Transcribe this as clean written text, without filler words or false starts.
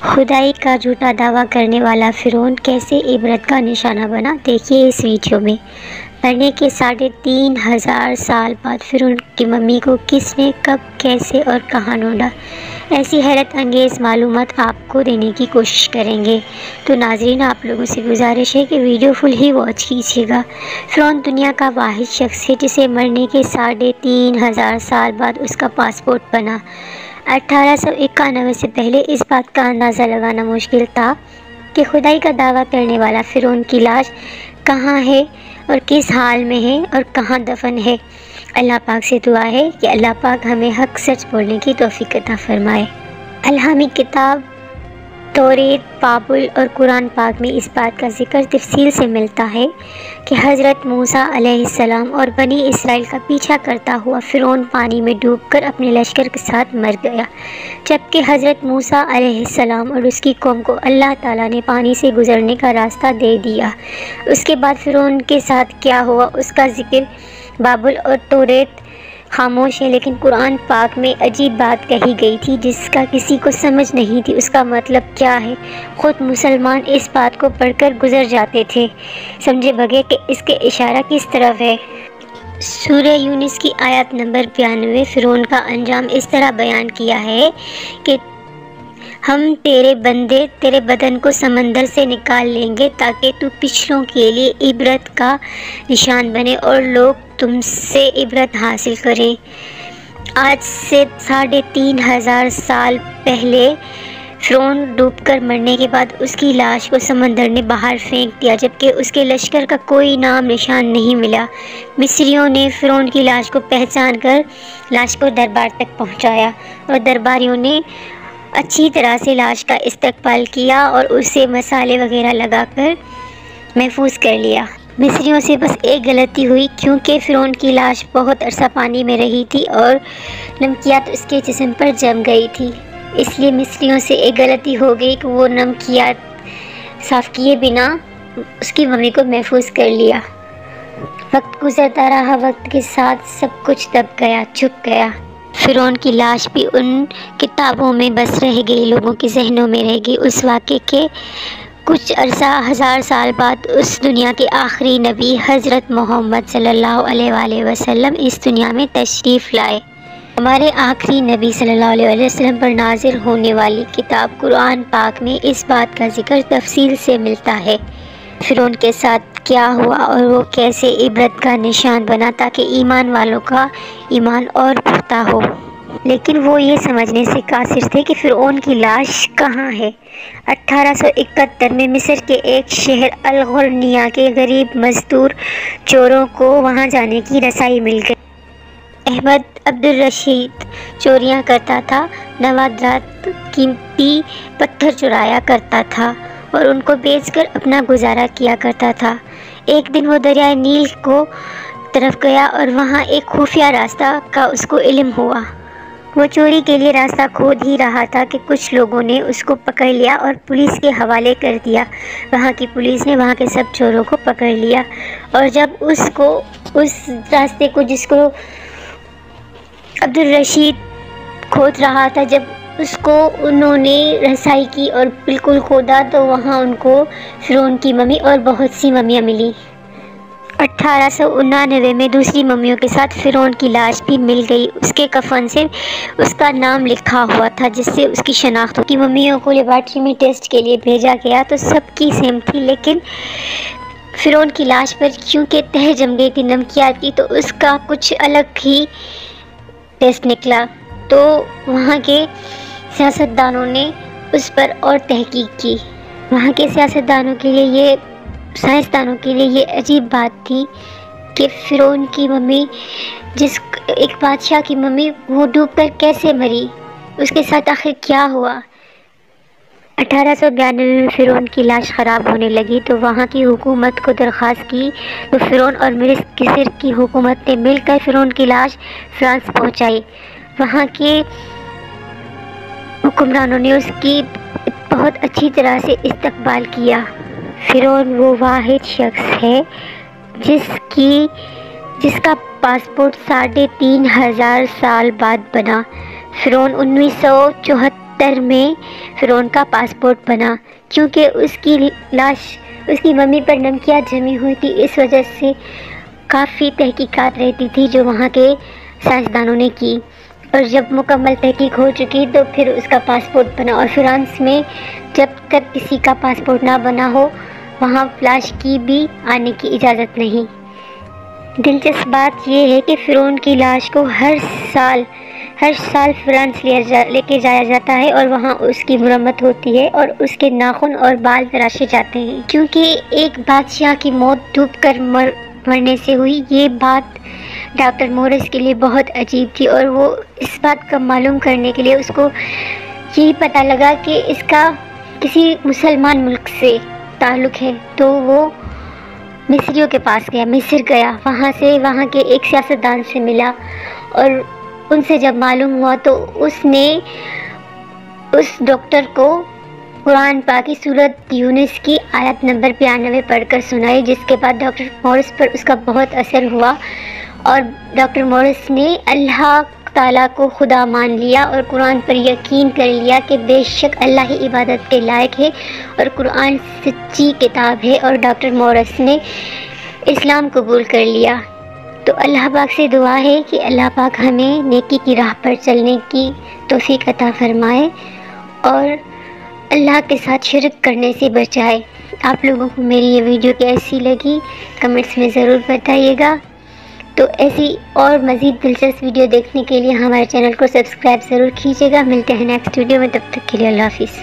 خدائی کا جھوٹا دعویٰ کرنے والا فرعون کیسے عبرت کا نشانہ بنا، دیکھیے اس ویڈیو میں۔ مرنے کے 3500 سال بعد فرعون کی ممی کو کس نے کب، کیسے اور کہاں ڈھونڈا، ایسی حیرت انگیز معلومات آپ کو دینے کی کوشش کریں گے۔ تو ناظرین، آپ لوگوں سے گزارش ہے کہ ویڈیو فل ہی واچ کیجیے گا۔ فرعون دنیا کا واحد شخص ہے جسے مرنے کے 3500 سال بعد اس کا پاسپورٹ بنا۔ 1891 سے پہلے اس بات کا اندازہ لگانا مشکل تھا کہ خدائی کا دعویٰ کرنے والا فرعون کی لاش کہاں ہے اور کس حال میں ہے اور کہاں دفن ہے۔ اللہ پاک سے دعا ہے کہ اللہ پاک ہمیں حق سچ بولنے کی توفیق عطا فرمائے۔ الہامی کتاب توریت، بائبل اور قرآن پاک میں اس بات کا ذکر تفصیل سے ملتا ہے کہ حضرت موسیٰ علیہ السلام اور بنی اسرائیل کا پیچھا کرتا ہوا فرعون پانی میں ڈوب کر اپنے لشکر کے ساتھ مر گیا، جبکہ حضرت موسیٰ علیہ السلام اور اس کی قوم کو اللہ تعالیٰ نے پانی سے گزرنے کا راستہ دے دیا۔ اس کے بعد فرعون کے ساتھ کیا ہوا اس کا ذکر بائبل اور توریت خاموش ہے، لیکن قرآن پاک میں عجیب بات کہی گئی تھی جس کا کسی کو سمجھ نہیں تھی اس کا مطلب کیا ہے۔ خود مسلمان اس بات کو پڑھ کر گزر جاتے تھے، سمجھے بغیر کہ اس کے اشارہ کس طرف ہے۔ سورہ یونس کی آیت نمبر 92 فرعون کا انجام اس طرح بیان کیا ہے کہ ہم تیرے بندے تیرے بدن کو سمندر سے نکال لیں گے تاکہ تو پچھلوں کے لیے عبرت کا نشان بنے اور لوگ تم سے عبرت حاصل کریں۔ آج سے 3500 سال پہلے فرعون ڈوب کر مرنے کے بعد اس کی لاش کو سمندر نے باہر پھینک دیا، جبکہ اس کے لشکر کا کوئی نام نشان نہیں ملا۔ مصریوں نے فرعون کی لاش کو پہچان کر لاش کو دربار تک پہنچایا اور درباریوں نے اچھی طرح سے لاش کا استقبال کیا اور اسے مسالے وغیرہ لگا کر محفوظ کر لیا۔ مصریوں سے بس ایک غلطی ہوئی، کیونکہ فرعون کی لاش بہت عرصہ پانی میں رہی تھی اور نمکیات اس کے جسم پر جم گئی تھی، اس لیے مصریوں سے ایک غلطی ہو گئی کہ وہ نمکیات صاف کیے بنا اس کی ممی کو محفوظ کر لیا۔ وقت گزرتا رہا، وقت کے ساتھ سب کچھ دب گیا، چھپ گیا۔ فرعون کی لاش بھی ان کتابوں میں بس رہ گئی، لوگوں کے ذہنوں میں رہ گئی۔ اس واقعے کے کچھ عرصہ 1000 سال بعد اس دنیا کے آخری نبی حضرت محمد صلی اللہ علیہ وآلہ وسلم اس دنیا میں تشریف لائے۔ ہمارے آخری نبی صلی اللہ علیہ وسلم پر نازل ہونے والی کتاب قرآن پاک میں اس بات کا ذکر تفصیل سے ملتا ہے فرعون کے ساتھ کیا ہوا اور وہ کیسے عبرت کا نشان بنا تاکہ ایمان والوں کا ایمان اور پختہ ہو۔ لیکن وہ یہ سمجھنے سے قاصر تھے کہ فرعون کی لاش کہاں ہے۔ 1871 میں مصر کے ایک شہر الغرنیہ کے غریب مزدور چوروں کو وہاں جانے کی رسائی مل گئی۔ احمد عبدالرشید چوریاں کرتا تھا، نوادرات قیمتی پتھر چرایا کرتا تھا اور ان کو بیچ کر اپنا گزارا کیا کرتا تھا۔ ایک دن وہ دریائے نیل کو طرف گیا اور وہاں ایک خفیہ راستہ کا اس کو علم ہوا۔ وہ چوری کے لیے راستہ کھود ہی رہا تھا کہ کچھ لوگوں نے اس کو پکڑ لیا اور پولیس کے حوالے کر دیا۔ وہاں کی پولیس نے وہاں کے سب چوروں کو پکڑ لیا اور جب اس راستے کو جس کو عبدالرشید کھود رہا تھا، جب اس کو انہوں نے رسائی کی اور بالکل کھودا تو وہاں ان کو فرعون کی ممی اور بہت سی ممیاں ملی۔ 1899 میں دوسری ممیوں کے ساتھ فرعون کی لاش بھی مل گئی۔ اس کے کفن سے اس کا نام لکھا ہوا تھا جس سے اس کی شناخت ہوئی۔ ممیوں کو لیبارٹری میں ٹیسٹ کے لیے بھیجا گیا تو سب کی سیم تھی، لیکن فرعون کی لاش پر کیونکہ تہ جم گئی تھی نمکیات کی تو اس کا کچھ الگ ہی ٹیسٹ نکلا۔ تو وہاں کے سیاستدانوں نے اس پر اور تحقیق کی۔ وہاں کے سائنسدانوں کے لیے یہ عجیب بات تھی کہ فرعون کی ممی، ایک بادشاہ کی ممی، وہ ڈوب کر کیسے مری، اس کے ساتھ آخر کیا ہوا۔ 1892 میں فرعون کی لاش خراب ہونے لگی تو وہاں کی حکومت کو درخواست کی تو فرعون اور مصر کی حکومت نے مل کر فرعون کی لاش فرانس پہنچائی۔ وہاں کے حکمرانوں نے اس کی بہت اچھی طرح سے استقبال کیا۔ فرعون وہ واحد شخص ہے جس کا پاسپورٹ 3500 سال بعد بنا۔ فرعون 1970 میں فرعون کا پاسپورٹ بنا، کیونکہ اس کی لاش اس کی ممی پر نمکیات جمی ہوئی تھی۔ اس وجہ سے کافی تحقیقات رہتی تھی جو وہاں کے سائنسدانوں نے کی، اور جب مکمل تحقیق ہو چکی تو پھر اس کا پاسپورٹ بنا۔ اور فرانس میں جب تک کسی کا پاسپورٹ نہ بنا ہو وہاں لاش کی بھی آنے کی اجازت نہیں۔ دلچسپ بات یہ ہے کہ فرعون کی لاش کو ہر سال فرانس لے کے جایا جاتا ہے اور وہاں اس کی مرمت ہوتی ہے اور اس کے ناخن اور بال تراشے جاتے ہیں، کیونکہ ایک بادشاہ کی موت ڈوب کر مرنے سے ہوئی۔ یہ بات ڈاکٹر مورس کے لیے بہت عجیب تھی، اور وہ اس بات کا معلوم کرنے کے لیے اس کو یہی پتہ لگا کہ اس کا کسی مسلمان ملک سے تعلق ہے، تو وہ مصریوں کے پاس گیا، مصر گیا، وہاں کے ایک سیاستدان سے ملا، اور ان سے جب معلوم ہوا تو اس نے اس ڈاکٹر کو قرآن پاک کی سورۃ یونس کی آیت نمبر 92 پڑھ کر سنائی، جس کے بعد ڈاکٹر مورس پر اس کا بہت اثر ہوا، اور ڈاکٹر مورس نے اللہ تعالیٰ کو خدا مان لیا اور قرآن پر یقین کر لیا کہ بے شک اللہ ہی عبادت کے لائق ہے اور قرآن سچی کتاب ہے، اور ڈاکٹر مورس نے اسلام قبول کر لیا۔ تو اللہ پاک سے دعا ہے کہ اللہ پاک ہمیں نیکی کی راہ پر چلنے کی توفیق عطا فرمائے اور اللہ کے ساتھ شرک کرنے سے بچائے۔ آپ لوگوں کو میری یہ ویڈیو کیسی لگی کمنٹس میں ضرور بتائیے گا۔ تو ایسی اور مزید دلچسپ ویڈیو دیکھنے کے لیے ہمارے چینل کو سبسکرائب ضرور کیجیے گا۔ ملتے ہیں نیکسٹ ویڈیو میں، تب تک کے لیے اللہ حافظ۔